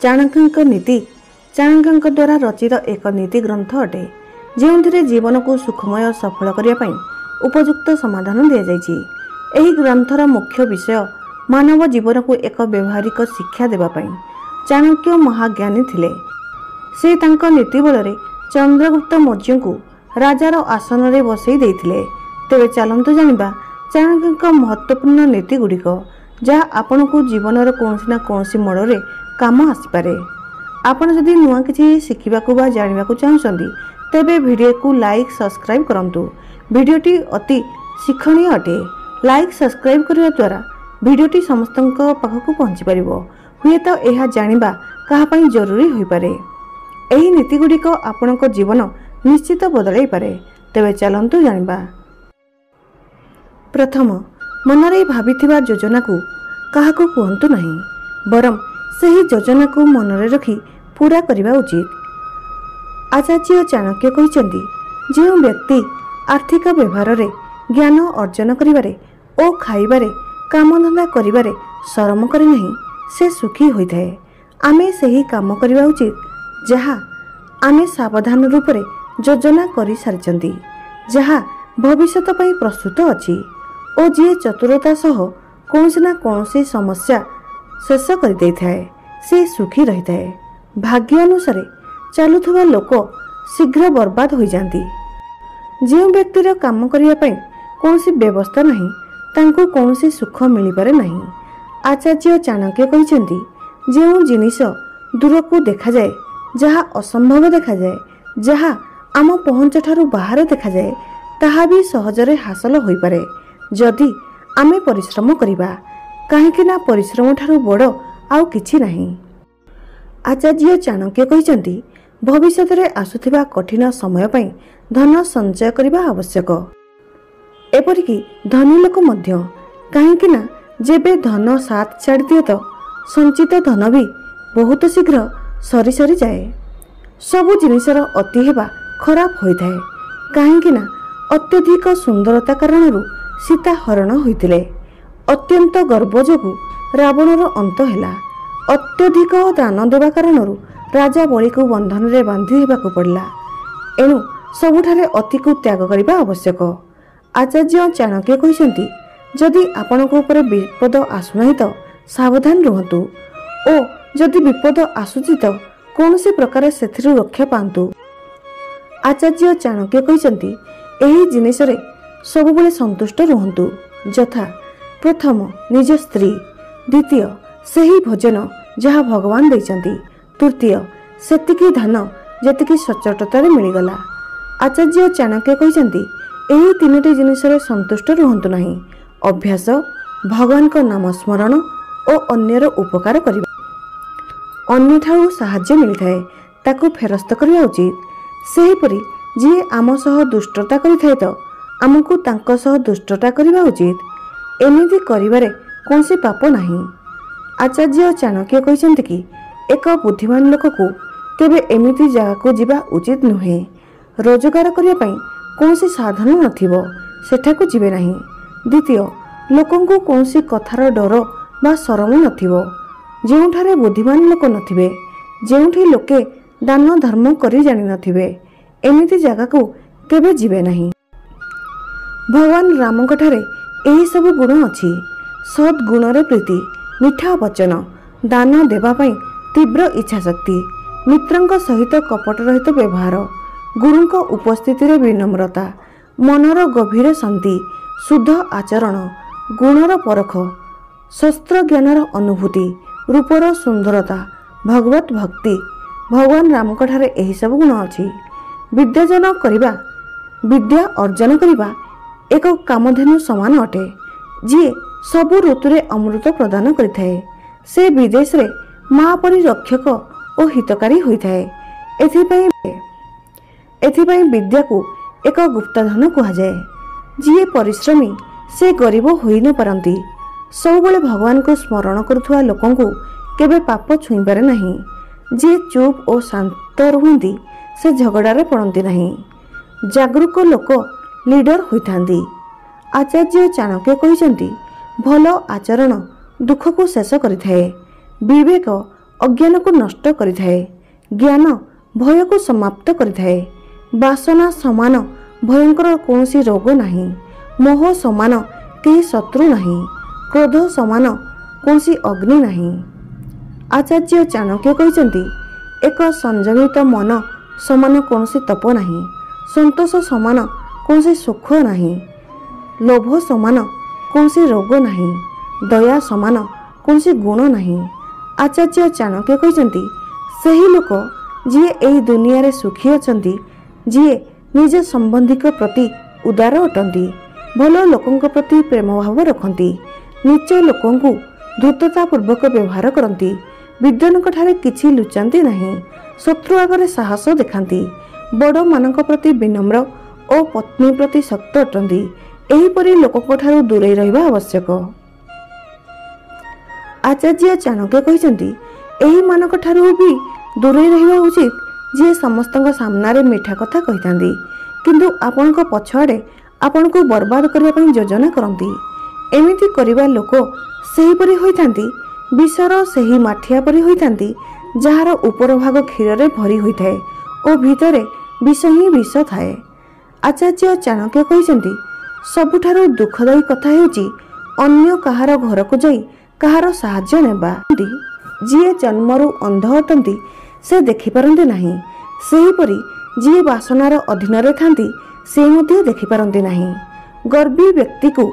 चाणक्यଙ୍କ नीति चाणक्यଙ୍କ द्वारा रचित एक नीति ग्रंथ अटे जो जीवन को सुखमय सफल करने उपयुक्त समाधान दि जाइए। एही ग्रंथर मुख्य विषय मानव जीवन को एक व्यवहारिक शिक्षा देवाई। चाणक्य महाज्ञानी थिले। से तांको नीति बल चंद्रगुप्त मौर्य को राजार आसन में बसई देइथिले। तेबे चलतु जानिबा चाणक्यଙ୍କ महत्वपूर्ण नीति गुड़िक जहाँ आपण को जीवन कौन ना कौन मोड़ में काम आसपे। आपण जदि नुआ किसी शिखा जाना चाहते तेबे वीडियो को लाइक सब्सक्राइब करंतु। वीडियोटी अति शिक्षणीय अटे। लाइक सब्सक्राइब करने द्वारा वीडियोटी समस्त पाखक पहुँची पार हुए तो यह जानिबा कहापाई जरूरी हो पारे। एही नीति गुड़िक आपण जीवन निश्चित बदल पारे। तेबे चलतु जानिबा। प्रथम मनरे भाविथिबा योजना को काहाको कहतु नहीं, बरम सही योजना को मनरे रखी पूरा करने उचित। आचार्य चाणक्य कहते जो व्यक्ति आर्थिक व्यवहार रे ज्ञान अर्जन करिबारे ओ खाइबारे कामधंदा करिबारे शरम करे नहीं से सुखी होइथाए। आमे सही काम करवा उचित जहाँ आमे सावधान रूप से योजना कर सारी जहाँ भविष्यत पई प्रस्तुत अछि और जी चतुरता सह कौन ना कौन समस्या शेष कर दे थाए से सुखी रही थाए। भाग्य अनुसार चलुवा लोक शीघ्र बर्बाद हो जाती। जो व्यक्तिर काम करने कौन व्यवस्था नहीं तांको कौन सुख मिल पारे नहीं। आचार्य चाणक्य कहते जो जिनिस दूर को देखा जाए जहाँ असंभव देखा जाए जहाँ आम पहुँच ठारू बाहर देखा जाए ताहा भी सहजरे हासिल हो पारे जदि आमे परिश्रम करिबा। काहेकि ना परिश्रम ठारू बड़ आउ किछि नहीं। आचार्य चाणक्य कहते भविष्य में आसुथिबा कठिन समय पई धन संचय करबा आवश्यक। एपरिकी धनी लोक मध्य काहेकि ना जेबे धन साथ छाड़ दिए तो संचित धन भी बहुत शीघ्र सरी सरी जाए। सबु जिनिसर अति हेबा खराब होइथाए। काहेकि ना अत्यधिक सुंदरता कारणरू सीता हरण होइतिले। अत्यंत गर्व जोगु रावणर अंत हैला। अत्यधिक दान देवा कारणरू राजा बलि को बंधन रे बांधी हेबाकु पड़ला। एणु सबुठारे अति को त्याग करबा आवश्यक। आचार्य चाणक्य कहते जदि आपणक ऊपर विपद आसुना तो सावधान रुहतु ओ जदि विपद आसुची तो कौन सी प्रकार से रक्षा पातु। आचार्य चाणक्य कहते एही जिनिस रे सबुबले संतुष्ट रुहतु यथा प्रथम निज स्त्री, द्वितीय सही भोजन जहाँ भगवान देइचंती, तृतीय सेतिकी धन जेतिकी सचोटता रे मिलगला। आचार्य चाणक्य कहते एही तीनोटी जिनिस रे संतुष्ट रुहतु नहीं। अभ्यास भगवान को नाम स्मरण और अन्यर उपकार करबा अन्य ठाऊ साहाय्य मिलथाए ताकू फेरस्त करबा उचित। सेहीपरि जी आम सह दुष्टता करिथाए तो आमको तांको सह दुष्टता करबा उचित। एमिति करिबारे कौनसी पाप नहीं। आचार्य चाणक्य कहते कि एक बुद्धिमान लोक को केबे एमिति जगह को जीवा उचित नुहे। रोजगार करने कौन साधन नथिबो सेठाकू जीवे नहीं। द्वितीय लोकंको कौन कथार डर बा शरम नथिबो। ଯେଉଁଠାରେ बुद्धिमान लोक नथिबे, ଯେଉଁଠି लोके दान धर्म करी जानि नथिबे एमिति जगह को केबे जीवे नहीं। भगवान रामଙ୍କ ठारे एही सब गुण अछि। सद गुणरे प्रीति, मिठा वचन, दान देवा पई तीव्र इच्छा शक्ति, मित्रंक सहित कपट रहित व्यवहार, गुरुंक उपस्थिति रे विनम्रता, मनर गभीर शांति, शुद्ध आचरण, गुणर परख, शस्त्र ज्ञानर अनुभूति, रूपर सुंदरता, भगवत भक्ति। भगवान रामଙ୍କ ठारे एही सब गुण अछि। विद्यार्जन करिबा, विद्या अर्जन करिबा एक कामधेनु समान अटे जी सबु ऋतुरे अमृत प्रदान करिथाए। से विदेश रे माँ परी रक्षक और हितकारी होइथाए। एथिपाई विद्या को एक गुप्तधन कहुए। जी परिश्रमी से गरीब होई न पारंती। सबुबले भगवान को स्मरण करुवा लोकों को केबे पाप छुई पारे नहीं। जी चुप और शांत रुहंती से झगड़ारे पड़ती नहीं। जागरूक लोक लीडर होइथांती। आचार्य चाणक्य कहते भल आचरण दुख को शेष करिथाए। विवेक ଅଜ୍ଞାନକୁ ନଷ୍ଟ କରିଥାଏ। ଜ୍ଞାନ ଭୟକୁ ସମାପ୍ତ କରିଥାଏ। ବାସନା ସମାନ ଭୟଙ୍କର କୌଣସି ରୋଗ ନାହିଁ। ମୋହ ସମାନ କେହି ଶତ୍ରୁ ନାହିଁ। କ୍ରୋଧ ସମାନ କୌଣସି ଅଗ୍ନି ନାହିଁ। ଆଚାର୍ଯ୍ୟ ଚାଣକ୍ୟ କହିଛନ୍ତି, ଏକ ସଂଯମିତ ମନ ସମାନ କୌଣସି ତପ ନାହିଁ। ସନ୍ତୋଷ ସମାନ କୌଣସି ସୁଖ ନାହିଁ। ଲୋଭ ସମାନ କୌଣସି ରୋଗ ନାହିଁ। ଦୟା ସମାନ କୌଣସି ଗୁଣ ନାହିଁ। ଆଚାର୍ଯ୍ୟ ଚାଣକ୍ୟ କହିଛନ୍ତି, ସେହି ଲୋକ ଯିଏ ଏହି ଦୁନିଆରେ ସୁଖୀ ଅଛନ୍ତି, ଯିଏ ନିଜ ସମ୍ବନ୍ଧୀଙ୍କ ପ୍ରତି ଉଦାର ଅଟନ୍ତି, ଭଲ ଲୋକଙ୍କ ପ୍ରତି ପ୍ରେମ ଭାବ ରଖନ୍ତି, ନୀଚ ଲୋକଙ୍କୁ ଧୂର୍ତ୍ତତାପୂର୍ବକ ବ୍ୟବହାର କରନ୍ତି, ବିଦ୍ୱାନଙ୍କ ଠାରେ କିଛି ଲୁଚାନ୍ତି ନାହିଁ, ଶତ୍ରୁ ଆଗରେ ସାହସ ଦେଖାନ୍ତି, ବଡ଼ମାନଙ୍କ ପ୍ରତି ବିନମ୍ର ଓ ପତ୍ନୀ ପ୍ରତି ଶକ୍ତ ଅଟନ୍ତି, ଏହିପରି ଲୋକଙ୍କ ଠାରୁ ଦୂରେଇ ରହିବା ଆବଶ୍ୟକ। ଆଚାର୍ଯ୍ୟ ଚାଣକ୍ୟ କହିଛନ୍ତି, ଏହିମାନଙ୍କ ଠାରୁ ବି ଦୂରେଇ ରହିବା ଉଚିତ ଯିଏ ସମସ୍ତଙ୍କ ସାମ୍ନାରେ ମିଠା କଥା କହିଥାନ୍ତି, କିନ୍ତୁ ଆପଣଙ୍କ ପଛଆଡ଼େ ଆପଣଙ୍କୁ ବର୍ବାଦ କରିବା ପାଇଁ ଯୋଜନା କରନ୍ତି। ଏମିତି କରିବା ଲୋକ ସେହିପରି ହୋଇଥାନ୍ତି, ବିଷର ସେହି ମାଠିଆ ପରି ହୋଇଥାନ୍ତି, ଯାହାର ଉପର ଭାଗ କ୍ଷୀରରେ ଭରି ହୋଇଥାଏ ଓ ଭିତରେ ବିଷ ହିଁ ବିଷ ଥାଏ। ଆଚାର୍ଯ୍ୟ ଚାଣକ୍ୟ କହିଛନ୍ତି, ସବୁଠାରୁ ଦୁଃଖଦାୟୀ କଥା ହେଉଛି ଅନ୍ୟ କାହାର ଘରକୁ ଯାଇ କାହାର ସାହାଯ୍ୟ ନେବା। ଯିଏ ଜନ୍ମରୁ ଅନ୍ଧ ଅଟନ୍ତି ସେ ଦେଖିପାରନ୍ତି ନାହିଁ, ସେହିପରି ଯିଏ ବାସନାର ଅଧୀନରେ ଥାନ୍ତି ସେ ମଧ୍ୟ ଦେଖିପାରନ୍ତି ନାହିଁ। ଗର୍ବୀ ବ୍ୟକ୍ତିକୁ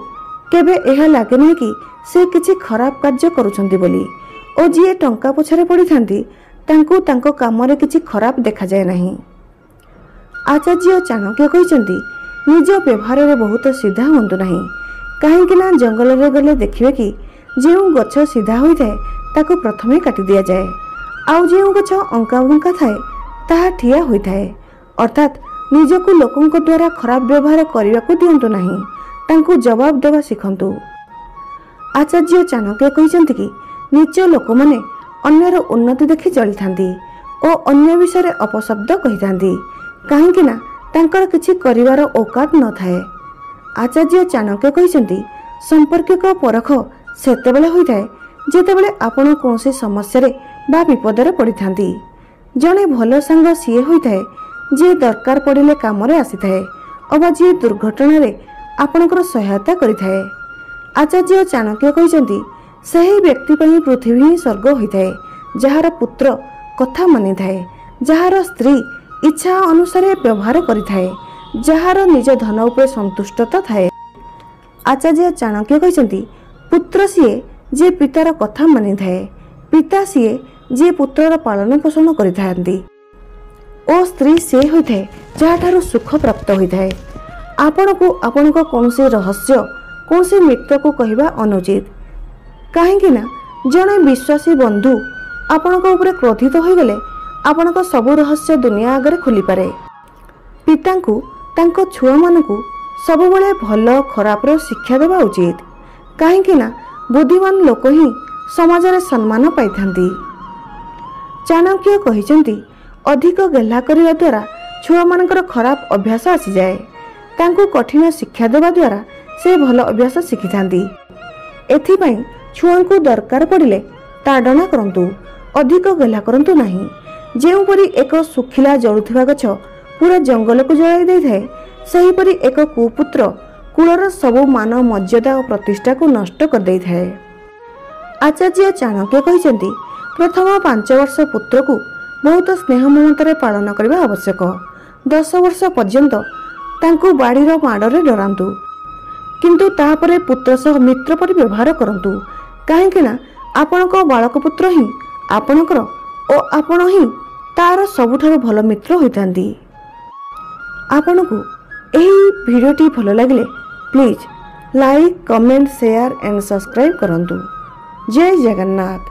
କେବେ ଏହା ଲାଗେ ନାହିଁ କି ସେ କିଛି ଖରାପ କାର୍ଯ୍ୟ କରୁଛନ୍ତି ବୋଲି, ଓ ଯିଏ ଟଙ୍କା ପଛରେ ପଡ଼ିଥାନ୍ତି ତାଙ୍କୁ ତାଙ୍କ କାମରେ କିଛି ଖରାପ ଦେଖାଯାଏ ନାହିଁ। ଆଚାର୍ଯ୍ୟ ଚାଣକ୍ୟ କହିଛନ୍ତି, ନିଜ ବ୍ୟବହାରରେ ବହୁତ ସିଧା ହୁଅନ୍ତୁ ନାହିଁ, କାହିଁକି ନା ଜଙ୍ଗଲରେ ଗଲେ ଦେଖିବେ କି ଯେଉଁ ଗଛ ସିଧା ହୋଇଥାଏ ତାକୁ ପ୍ରଥମେ କାଟି ଦିଆଯାଏ, ଆଉ ଯେଉଁ ଗଛ ଅଙ୍କା ବଙ୍କା ଥାଏ ତାହା ଠିଆ ହୋଇଥାଏ। ଅର୍ଥାତ୍ ନିଜକୁ ଲୋକଙ୍କ ଦ୍ୱାରା ଖରାପ ବ୍ୟବହାର କରିବାକୁ ଦିଅନ୍ତୁ ନାହିଁ, ତାଙ୍କୁ ଜବାବ ଦେବା ଶିଖନ୍ତୁ। ଆଚାର୍ଯ୍ୟ ଚାଣକ୍ୟ କହିଛନ୍ତି କି ନୀଚ ଲୋକମାନେ ଅନ୍ୟର ଉନ୍ନତି ଦେଖି ଚଳିଥାନ୍ତି ଓ ଅନ୍ୟ ବିଷୟରେ ଅପଶବ୍ଦ କହିଥାନ୍ତି, କାହିଁକି ନା ତାଙ୍କର କିଛି କରିବାର ଔକାତ ନଥାଏ। ଆଚାର୍ଯ୍ୟ ଚାଣକ୍ୟ କହିଛନ୍ତି, ସମ୍ପର୍କିକ ପରଖ ସେତେବେଳେ ହୋଇଥାଏ ଯେତେବେଳେ ଆପଣ କୌଣସି ସମସ୍ୟାରେ ବା ବିପଦରେ ପଡ଼ିଥାନ୍ତି। ଜଣେ ଭଲ ସାଙ୍ଗ ସିଏ ହୋଇଥାଏ ଯିଏ ଦରକାର ପଡ଼ିଲେ କାମରେ ଆସିଥାଏ ଅବା ଯିଏ ଦୁର୍ଘଟଣାରେ ଆପଣଙ୍କର ସହାୟତା କରିଥାଏ। ଆଚାର୍ଯ୍ୟ ଚାଣକ୍ୟ କହିଛନ୍ତି, ସେହି ବ୍ୟକ୍ତି ପାଇଁ ପୃଥିବୀ ହିଁ ସ୍ୱର୍ଗ ହୋଇଥାଏ ଯାହାର ପୁତ୍ର କଥା ମାନିଥାଏ, ଯାହାର ସ୍ତ୍ରୀ ଇଚ୍ଛା ଅନୁସାରେ ବ୍ୟବହାର କରିଥାଏ, ଯାହାର ନିଜ ଧନ ଉପରେ ସନ୍ତୁଷ୍ଟତା ଥାଏ। ଆଚାର୍ଯ୍ୟ ଚାଣକ୍ୟ କହିଛନ୍ତି, ପୁତ୍ର ସିଏ ଯିଏ ପିତାର କଥା ମାନିଥାଏ, ପିତା ସିଏ ଯିଏ ପୁତ୍ରର ପାଳନ ପୋଷଣ କରିଥାନ୍ତି ଓ ସ୍ତ୍ରୀ ସେ ହୋଇଥାଏ ଯାହାଠାରୁ ସୁଖ ପ୍ରାପ୍ତ ହୋଇଥାଏ। ଆପଣଙ୍କୁ ଆପଣଙ୍କ କୌଣସି ରହସ୍ୟ କୌଣସି ମିତ୍ରକୁ କହିବା ଅନୁଚିତ, କାହିଁକି ନା ଜଣେ ବିଶ୍ୱାସୀ ବନ୍ଧୁ ଆପଣଙ୍କ ଉପରେ କ୍ରୋଧିତ ହୋଇଗଲେ ଆପଣଙ୍କ ସବୁ ରହସ୍ୟ ଦୁନିଆ ଆଗରେ ଖୋଲିପାରେ। ପିତାଙ୍କୁ ତାଙ୍କ ଛୁଆମାନଙ୍କୁ ସବୁବେଳେ ଭଲ ଖରାପର ଶିକ୍ଷା ଦେବା ଉଚିତ, କାହିଁକି ନା ବୁଦ୍ଧିମାନ ଲୋକ ହିଁ ସମାଜରେ ସମ୍ମାନ ପାଇଥାନ୍ତି। ଚାଣକ୍ୟ କହିଛନ୍ତି, ଅଧିକ ଗେହ୍ଲା କରିବା ଦ୍ୱାରା ଛୁଆମାନଙ୍କର ଖରାପ ଅଭ୍ୟାସ ଆସିଯାଏ, ତାଙ୍କୁ କଠିନ ଶିକ୍ଷା ଦେବା ଦ୍ୱାରା ସେ ଭଲ ଅଭ୍ୟାସ ଶିଖିଥାନ୍ତି। ଏଥିପାଇଁ ଛୁଆଙ୍କୁ ଦରକାର ପଡ଼ିଲେ ତାଡ଼ନା କରନ୍ତୁ, ଅଧିକ ଗେହ୍ଲା କରନ୍ତୁ ନାହିଁ। ଯେଉଁପରି ଏକ ଶୁଖିଲା ଜଳୁଥିବା ଗଛ ପୁରା ଜଙ୍ଗଲକୁ ଜଳାଇ ଦେଇଥାଏ, ସେହିପରି ଏକ କୁପୁତ୍ର କୁଳର ସବୁ ମାନ ମର୍ଯ୍ୟାଦା ଓ ପ୍ରତିଷ୍ଠାକୁ ନଷ୍ଟ କରିଦେଇଥାଏ। ଆଚାର୍ଯ୍ୟ ଚାଣକ୍ୟ କହିଛନ୍ତି, ପ୍ରଥମ 5 ବର୍ଷ ପୁତ୍ରକୁ ବହୁତ ସ୍ନେହ ମମତାରେ ପାଳନ କରିବା ଆବଶ୍ୟକ। 10 ବର୍ଷ ପର୍ଯ୍ୟନ୍ତ ତାଙ୍କୁ ବାଡ଼ିର ମାଡ଼ରେ ଡରାନ୍ତୁ, କିନ୍ତୁ ତାପରେ ପୁତ୍ର ସହ ମିତ୍ର ପରି ବ୍ୟବହାର କରନ୍ତୁ, କାହିଁକି ନା ଆପଣଙ୍କ ବାଳକ ପୁତ୍ର ହିଁ ଆପଣଙ୍କର ଓ ଆପଣ ହିଁ ତାର ସବୁଠାରୁ ଭଲ ମିତ୍ର ହୋଇଥାନ୍ତି। ଆପଣଙ୍କୁ ଏହି ଭିଡ଼ିଓଟି ଭଲ ଲାଗିଲେ please like, comment, share and subscribe କରନ୍ତୁ। ଜୟ ଜଗନ୍ନାଥ।